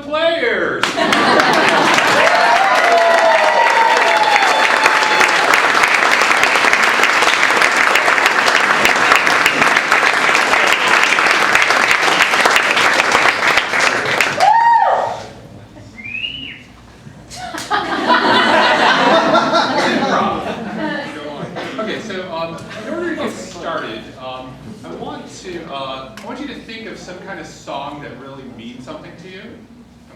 players. Okay, so in order to get started, I want you to think of some kind of song that really means something to you.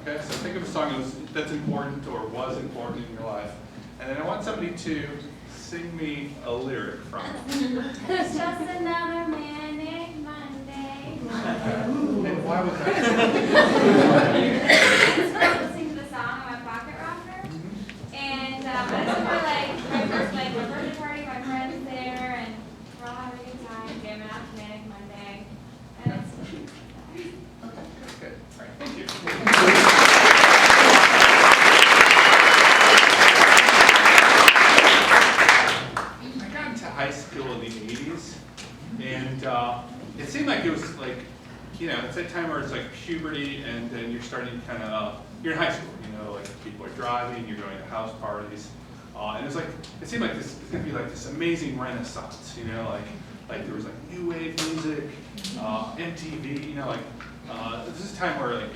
Okay, so think of a song that's important or was important in your life, and then I want somebody to sing me a lyric from it. It's just another manic Monday. And why was that? I was listening to the song on my pocket rocker, and I just remember my birthday party, my friends there, and we're all having a good time, jamming out to Manic Monday. And it's Okay, good. All right, thank you. I got into high school in the 80s, and it seemed like it was like, it's that time where it's like puberty, and then you're starting to kind of, you're in high school, like people are driving, you're going to house parties, and it seemed like this was going to be like this amazing renaissance, like there was like new wave music, MTV, this is a time where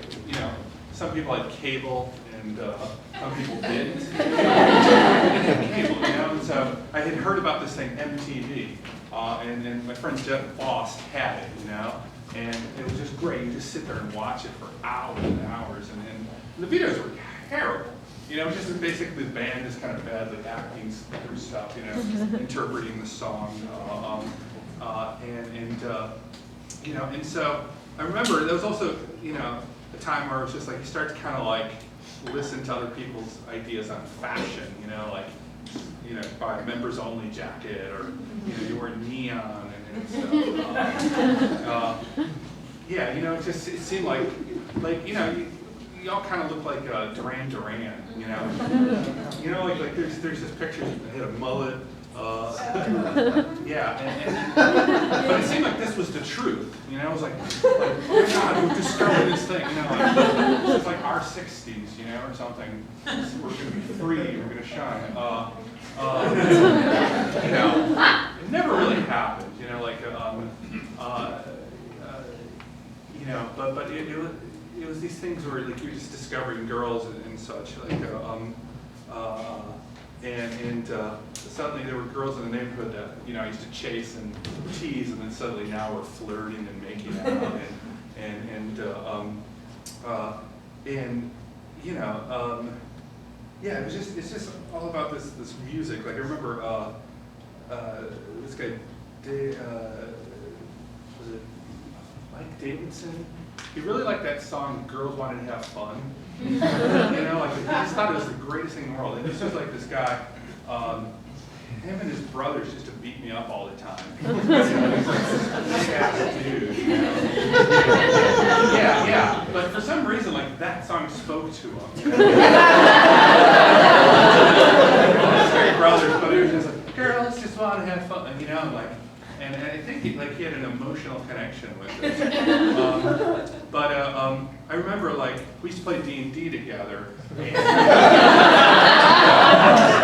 some people had cable and some people didn't. They didn't have cable, and so I had heard about this thing MTV, and my friend Jeff Boss had it, and it was just great. You just sit there and watch it for hours and hours, and the videos were terrible. It was just basically the band is kind of badly acting through stuff, interpreting the song, and so I remember there was also, a time where it was just like you start to kind of like listen to other people's ideas on fashion, like buy a members only jacket, or you wear neon and stuff. It seemed like you all kind of look like Duran Duran, like there's this picture that had a mullet. But it seemed like this was the truth, it was like oh my God, we discovered this thing, this is like our 60s, or something. We're going to be free, we're going to shine. It never really happened, but it was these things where like you're just discovering girls and such, and suddenly there were girls in the neighborhood that I used to chase and tease, and then suddenly now we're flirting and making out, it's just all about this music. Like I remember this guy, was it Mike Davidson? He really liked that song "Girls Wanted to Have Fun." He just thought it was the greatest thing in the world. And this was like this guy, him and his brothers used to beat me up all the time. He's like this big ass dude, Yeah. But for some reason, like that song spoke to him. Great brothers, but it was just like, girls just want to have fun, and I think he had an emotional connection with it. I remember we used to play D&D together. And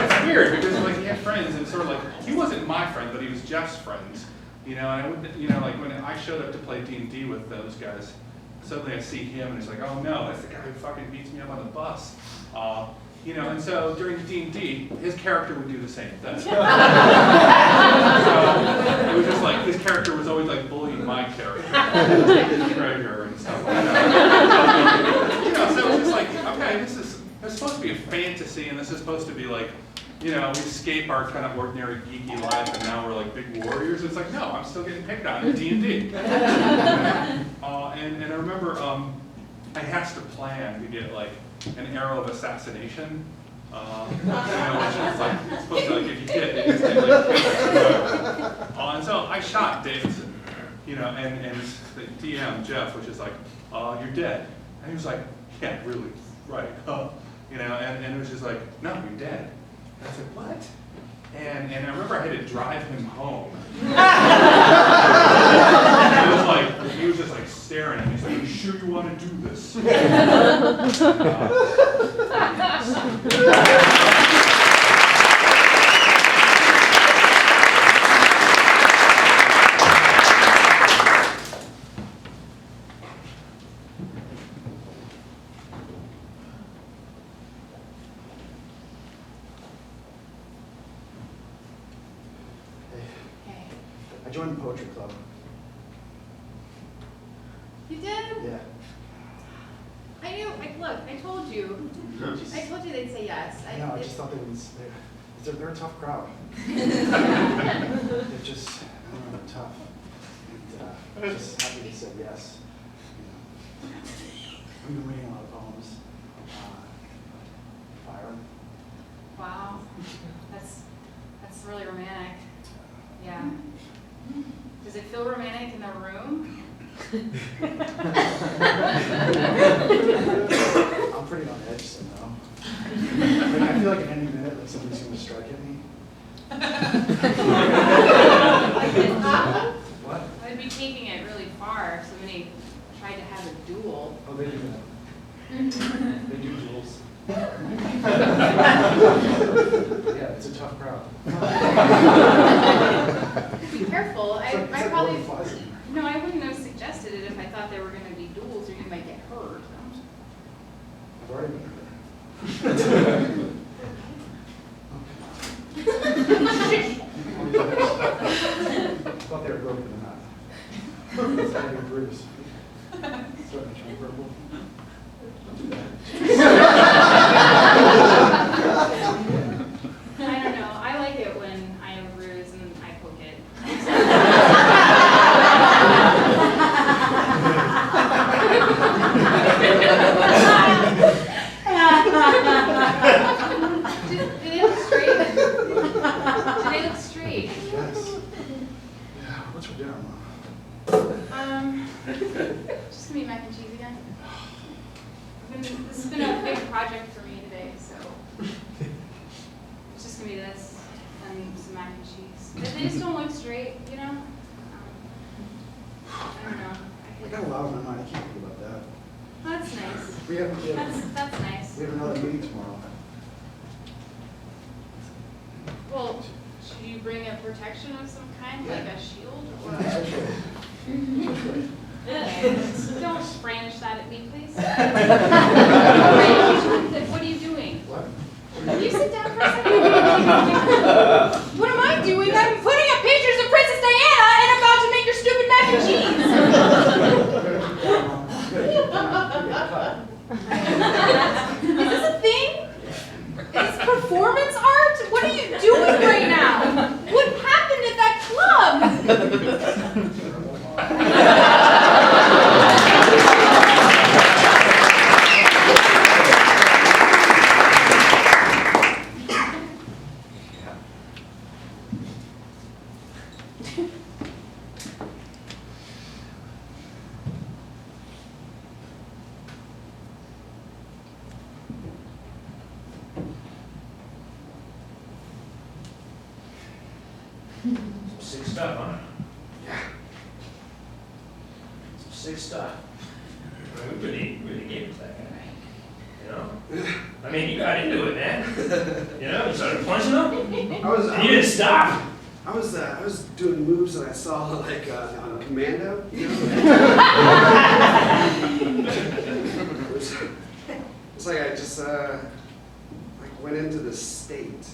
it's weird because he had friends, and sort of he wasn't my friend, but he was Jeff's friends. And I would, when I showed up to play D&D with those guys, suddenly I see him, and it's like, oh no, that's the guy who fucking beats me up on the bus. And so during D&D, his character would do the same thing. So it was just like his character was always bullying my character, taking the treasure and stuff like that. So it was just like, okay, this is supposed to be a fantasy, and this is supposed to be we escape our kind of ordinary geeky life, and now we're big warriors. It's like, no, I'm still getting picked on in D&D. And I remember I hatched a plan to get an arrow of assassination, which is supposed to if you hit it, it's and so I shot Davidson, and the DM Jeff, which is you're dead, and he was like, yeah, really, right, and it was just like, no, you're dead. And I said, what? And I remember I had to drive him home. He was just like staring at me. He's like, "You sure you want to do this?" I joined the poetry club. You did? Yeah. I knew, look, I told you. I told you they'd say yes. I know, I just thought they would, they're a tough crowd. They're just, I don't know, they're tough. And I'm just happy they said yes. You know. I've been reading a lot of poems. Fire. Wow. That's really romantic. Yeah. Does it feel romantic in the room? I'm pretty on edge, so no. I mean, I feel like at any minute, like somebody's going to strike at me. What? I'd be taking it really far if somebody tried to have a duel. Oh, they do that. They do duels. Yeah, it's a tough crowd. Be careful. It's like I probably. Lord of the Flies in there. No, I wouldn't have suggested it if I thought there were going to be duels or you might get hurt. I've already been hurt. I thought they were broken enough. It's like a bruise. Starting to turn purple. Don't do that. I don't know. I like it when I have a bruise and I poke it. Do they look straight? Do they look straight? Yes. Yeah, what's for dinner, Mom? Just gonna be mac and cheese again. This has been a big project for me today, so it's just gonna be this and some mac and cheese. They just don't look straight, you know? I don't know. I got a lot on my mind. I can't think about that. That's nice. We have That's nice. another meeting tomorrow. Well, should you bring a protection of some kind, like a shield or? Don't brandish that at me, please. What are you doing? What? Can you sit down for a second? What am I doing? I'm putting up pictures of Princess Diana and about to make your stupid mac and cheese. Is this a thing? Is this performance art? What are you doing right now? What happened at that club? Some sick stuff, huh? Yeah. Some sick stuff. I mean, we really gave it to that guy. You know? I mean, you got into it, man. You know, you started punching him. And you didn't stop. I was doing moves that I saw like on Commando, you know. It's like I just like went into the state,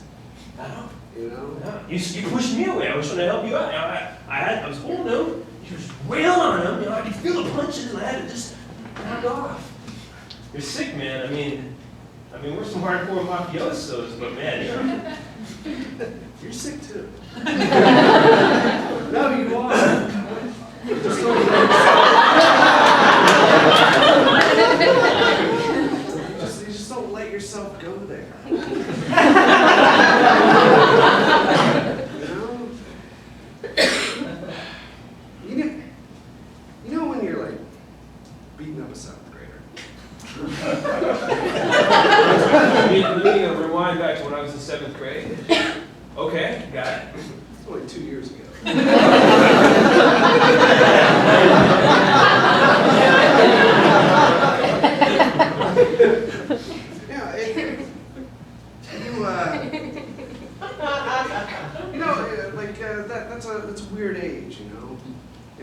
I know. you know. Yeah. You pushed me away. I was trying to help you out. You know, I was holding him. You was wailing on him. You know, I could feel the punches, and I had to just knock off. You're sick, man. I mean, we're some hardcore mafiosos, but man, You're sick too. No, you are. Just don't you just don't let yourself go there. You know when you're like beating up a 7th grader. Let me rewind back to when I was in 7th grade. Okay, got it. It's only 2 years ago. Yeah, that's a weird age, you know. I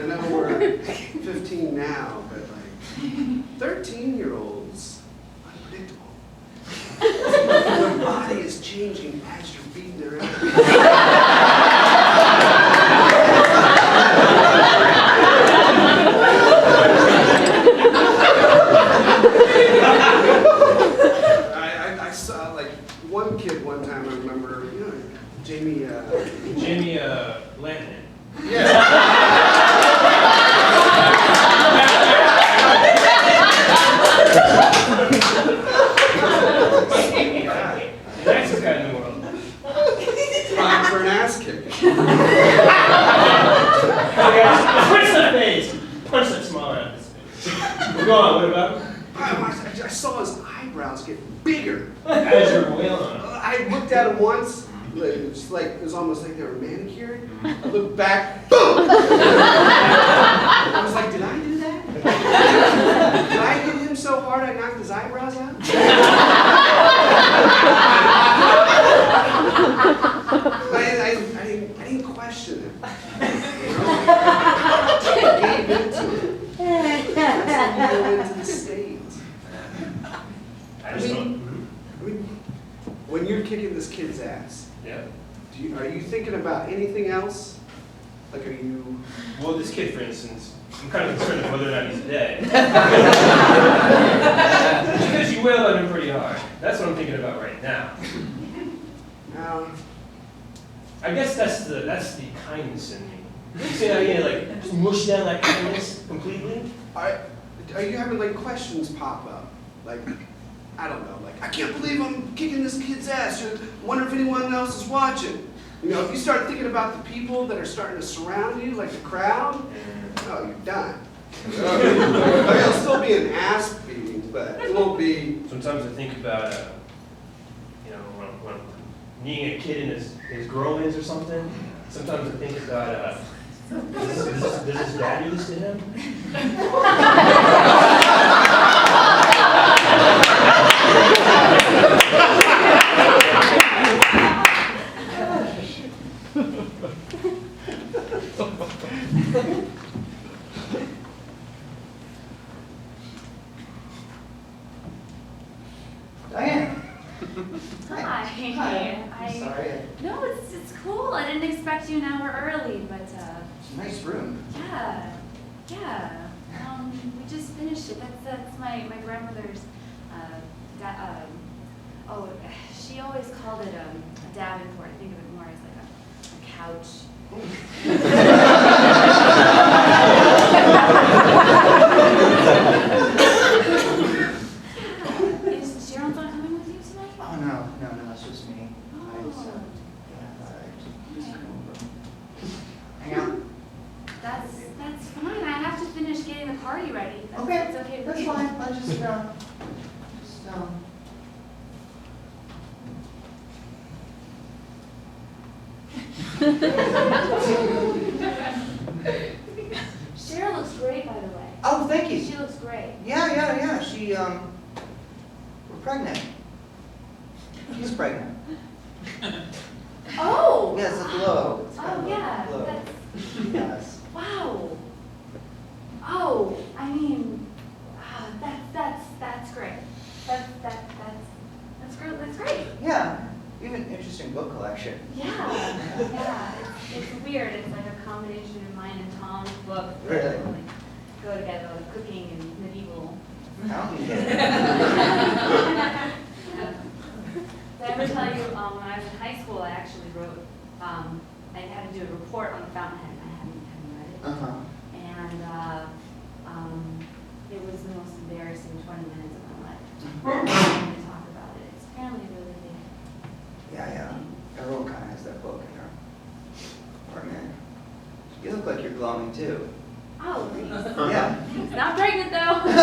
know we're 15 now, but like 13-year-olds, unpredictable. Their body is changing as you're beating their ass. I saw like one kid one time. I remember, you know, Jamie Lanton. Nicest guy in the world. Time for an ass kick. Punch the face. Punch that smile out of his face. Go on, what about him? I saw his eyebrows get bigger. As you're wailing on him. I looked at him once. It was almost like they were manicured. I looked back, boom! I was like, did I do that? Did I hit him so hard I knocked his eyebrows out? I didn't question him. I gave into it. That's how you go into the stage. I mean, when you're kicking this kid's ass, yeah. are you thinking about anything else? Like, are you? Well, this kid, for instance, I'm kind of concerned of whether or not he's dead. Because you wailed on him pretty hard. That's what I'm thinking about right now. I guess that's the kindness in me. You see how you like just mush down that kindness completely? Are you having like questions pop up? Like, I don't know, like, I can't believe I'm kicking this kid's ass. I wonder if anyone else is watching. You know, if you start thinking about the people that are starting to surround you, like the crowd, oh, you're done. It'll still be an ass beating, but it won't be. Sometimes I think about, when kneeing a kid in his groins or something. Sometimes I think about, does his dad do this to him? Diane. Hi. Sorry. No, it's cool. I didn't expect you an hour early, but It's a nice room. yeah. We just finished it. That's my grandmother's. She always called it a davenport. I think of it more as like a couch. Is Sharon's not coming with you tonight? Oh, no, it's just me. Oh. Just come over. Hang out? That's fine. I have to finish getting the party ready. That's okay with That's you. fine. I just Cheryl looks great, by the way. Oh, thank you. She looks great. Yeah. We're pregnant. He's pregnant. Oh! Yeah, it's a glow. It's kind Oh, of yeah. a glow. Yes. Wow. Oh, I mean, that's great. That's great. Yeah. You have an interesting book collection. Yeah. It's weird. It's like a combination of mine and Tom's book. Really? That, like, go together, like cooking and medieval. Fountain. Did I ever tell you, when I was in high school, I actually wrote, I had to do a report on the Fountainhead, and I hadn't read it. Uh-huh. And it was the most embarrassing 20 minutes of my life. I'm going to talk about it. It's apparently really big. Yeah. Everyone kind of has that book in their apartment. You look like you're glowing too. Oh, please. Yeah. Not pregnant though. No.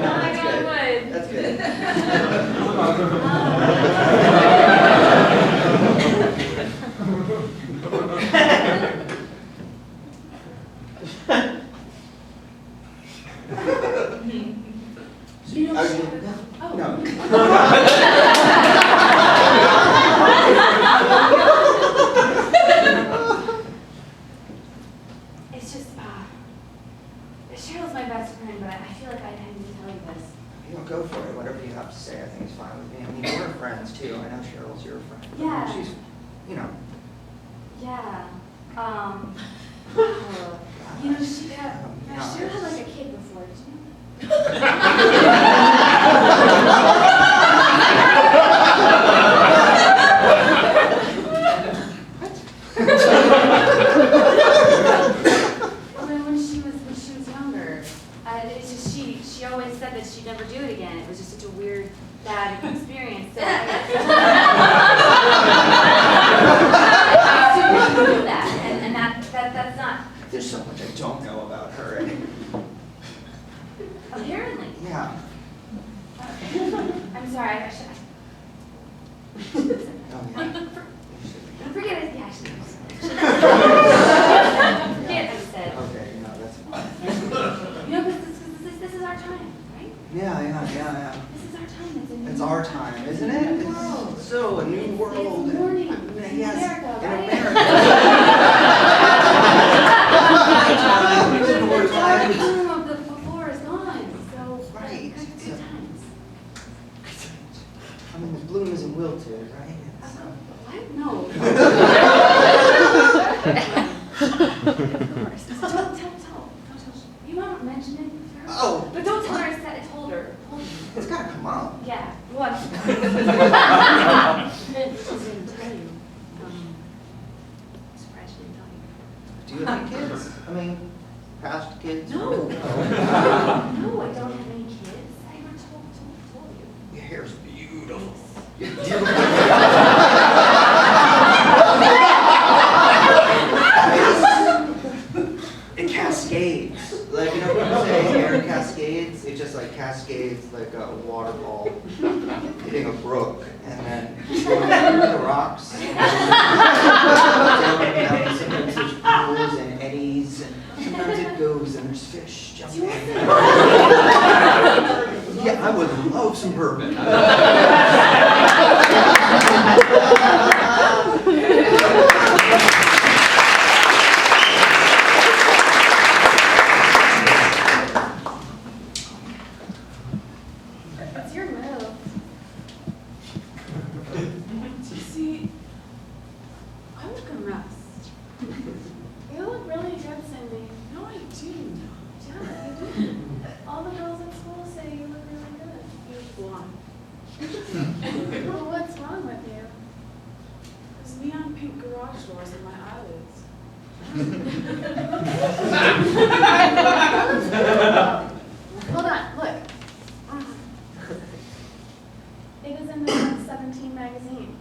Knock That's on good. wood. That's good. You know, Oh, she you- had a- No. It's just, Cheryl's my best friend, but I feel like I need to tell you this. You know, go for it. Whatever you have to say, I think is fine with me. I mean, we're friends too. I know Cheryl's your friend. But Yeah. She's, you know. Yeah. gosh. You know, Cheryl had Nice. like a kid before, did you? When she was younger, it's just she always said that she'd never do it again. It was just such a weird, bad experience. So I assumed she knew that, and that's not. There's so much I don't know about her. And, Apparently. yeah. I'm sorry. I should. Oh, yeah. Forget it. Yeah, forget I said. Okay, no, that's fine. You know, this is our time, right? Yeah. This is our time. It's our time, isn't it? It's so a new world. It's morning. Yes, America, in right? America. It's more time. The room of the floor is gone. So Right. good times. I mean, the bloom isn't wilted, right? It's, What? No. Of course. Don't tell. You want to mention it? to her? Oh. But don't tell her I said I told her. It's gotta come out. Yeah. What? She's gonna tell you. Surprised she didn't tell you. Do you have any kids? I mean, past kids? No. No, I don't have any kids. I never told you. Your hair's beautiful. It cascades. Like, you know, people say hair cascades. It just like cascades like a waterfall hitting a brook and then going through the rocks. And sometimes there's pools and eddies, and sometimes it goes and there's fish jumping. Yeah, I would love some bourbon. It's your move. See, I look a mess. You look really good, Cindy. No, I do. Yeah, you do. All the girls at school say you look really good. You're blonde. Well, what's wrong with you? There's neon pink garage doors in my eyelids. Hold on, look. It was in the 17 magazine.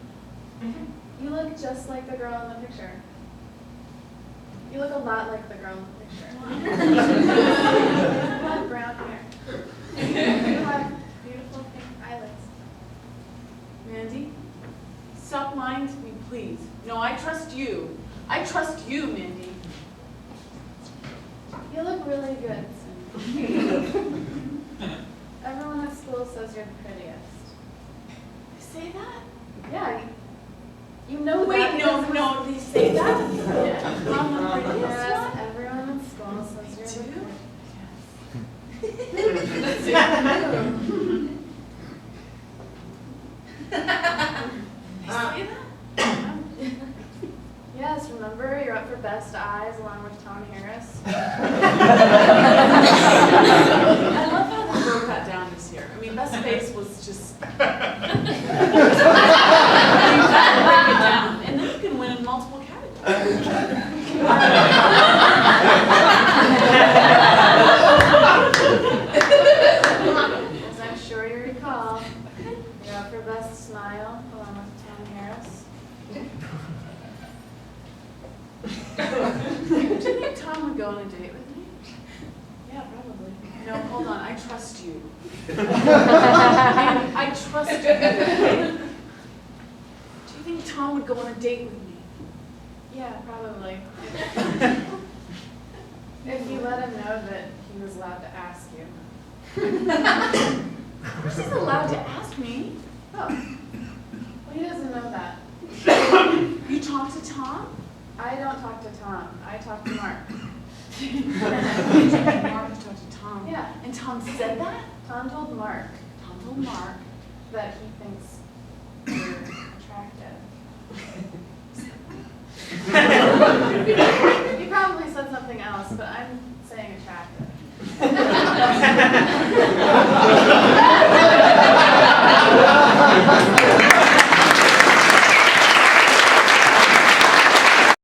You look just like the girl in the picture. You look a lot like the girl in the picture. You have brown hair. You have beautiful pink eyelids. Mandy, stop lying to me, please. No, I trust you. I trust you, Mandy. You look really good, Cindy. Everyone at school says you're the prettiest. They say that? Yeah. You know Wait, that. no, they say that? Yeah. I'm the prettiest Yes, one? everyone at school says you're the Do? prettiest. They say that? Yes, remember, you're up for Best Eyes along with Tom Harris. I love how they broke that down this year. I mean, Best Face was just. You gotta break it down, and then you can win in multiple categories. As I'm sure you recall, you're up for Best Smile along with Tom Harris. Do you think Tom would go on a date with me? Yeah, probably. No, hold on, I trust you. I trust you. Do you think Tom would go on a date with me? Yeah, probably. If you let him know that he was allowed to ask you. course he's allowed to ask me. Oh. Well, he doesn't know that. You talk to Tom? I don't talk to Tom. I talk to Mark. Mark talked to Tom. Yeah. And Tom said that? Tom told Mark Tom told Mark. that he thinks you're attractive. He probably said something else, but I'm saying attractive.